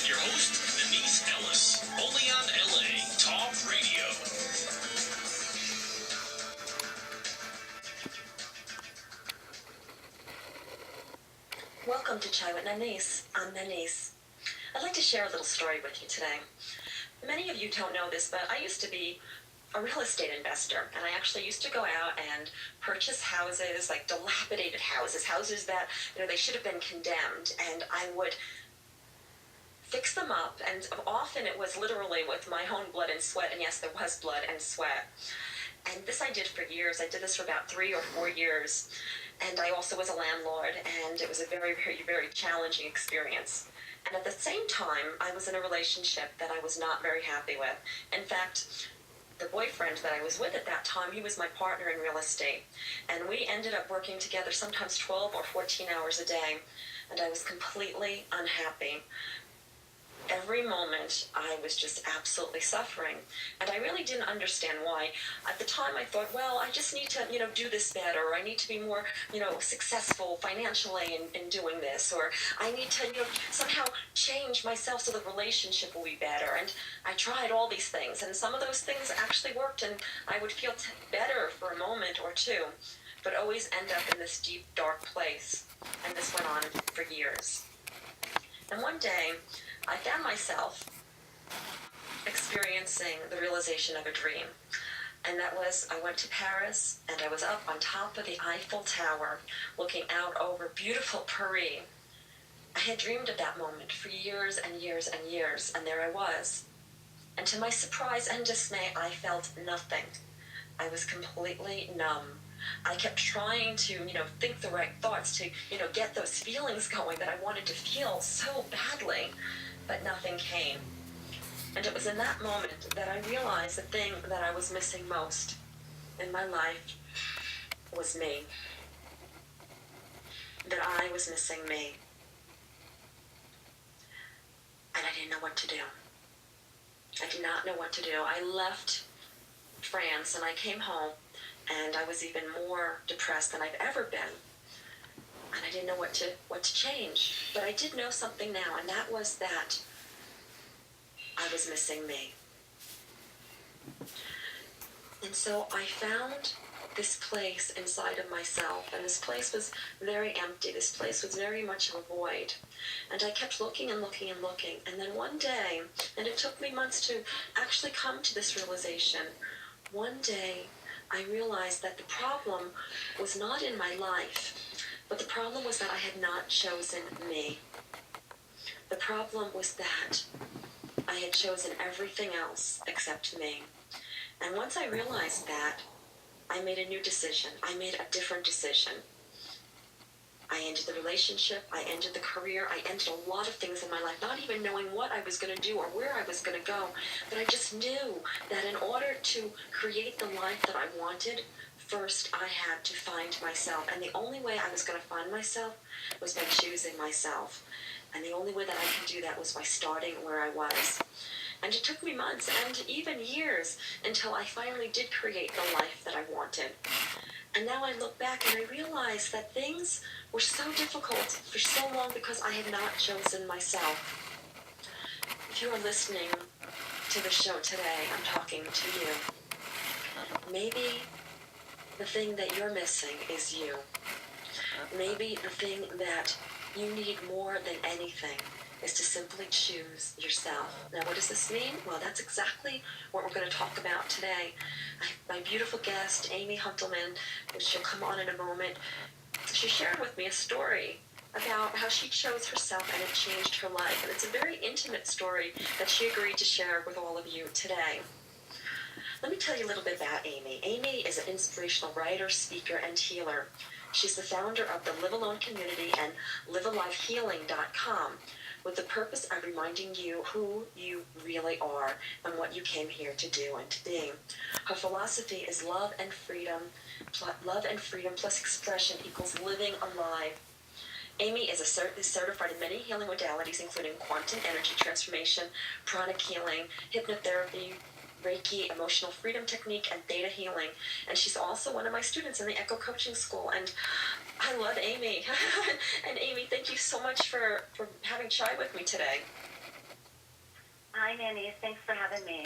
your host, Denise Ellis, only on LA Talk Radio. Welcome to Chai with Denise. I'm Denise. I'd like to share a little story with you today. Many of you don't know this, but I used to be a real estate investor, and I actually used to go out and purchase houses, like dilapidated houses that, they should have been condemned, and I would fix them up, and often it was literally with my own blood and sweat, and yes, there was blood and sweat. And this I did for years. I did this for about 3 or 4 years, and I also was a landlord, and it was a very, very, very challenging experience. And at the same time, I was in a relationship that I was not very happy with. In fact, the boyfriend that I was with at that time, he was my partner in real estate, and we ended up working together sometimes 12 or 14 hours a day, and I was completely unhappy. Every moment, I was just absolutely suffering, and I really didn't understand why. At the time, I thought, well, I just need to, do this better, or I need to be more, successful financially in doing this, or I need to, somehow change myself so the relationship will be better. And I tried all these things, and some of those things actually worked, and I would feel better for a moment or two, but always end up in this deep, dark place. And this went on for years. And one day, I found myself experiencing the realization of a dream. And that was, I went to Paris, and I was up on top of the Eiffel Tower, looking out over beautiful Paris. I had dreamed of that moment for years and years and years, and there I was. And to my surprise and dismay, I felt nothing. I was completely numb. I kept trying to, think the right thoughts to, get those feelings going that I wanted to feel so badly, but nothing came. And it was in that moment that I realized the thing that I was missing most in my life was me. That I was missing me. And I didn't know what to do. I did not know what to do. I left France and I came home, and I was even more depressed than I've ever been. And I didn't know what to change. But I did know something now, and that was that I was missing me. And so I found this place inside of myself, and this place was very empty. This place was very much of a void. And I kept looking and looking and looking. And then one day, and it took me months to actually come to this realization, one day I realized that the problem was not in my life, but the problem was that I had not chosen me. The problem was that I had chosen everything else except me. And once I realized that, I made a new decision. I made a different decision. I ended the relationship, I ended the career, I ended a lot of things in my life, not even knowing what I was going to do or where I was going to go. But I just knew that in order to create the life that I wanted, first I had to find myself. And the only way I was going to find myself was by choosing myself. And the only way that I could do that was by starting where I was. And it took me months and even years until I finally did create the life that I wanted. And now I look back and I realize that things were so difficult for so long because I had not chosen myself. If you are listening to the show today, I'm talking to you. Maybe the thing that you're missing is you. Maybe the thing that you need more than anything is to simply choose yourself. Now, what does this mean? Well, that's exactly what we're going to talk about today. My beautiful guest, Amy Huntelman, which she'll come on in a moment, she shared with me a story about how she chose herself and it changed her life. And it's a very intimate story that she agreed to share with all of you today. Let me tell you a little bit about Amy. Amy is an inspirational writer, speaker, and healer. She's the founder of the Live Alone community and livealifehealing.com, with the purpose of reminding you who you really are and what you came here to do and to be. Her philosophy is love and freedom plus expression equals living alive. Amy is certified in many healing modalities, including quantum energy transformation, pranic healing, hypnotherapy, Reiki, emotional freedom technique, and theta healing. And she's also one of my students in the Echo Coaching School. And I love Amy. And Amy, thank you so much for having chai with me today. Hi, Nanny. Thanks for having me.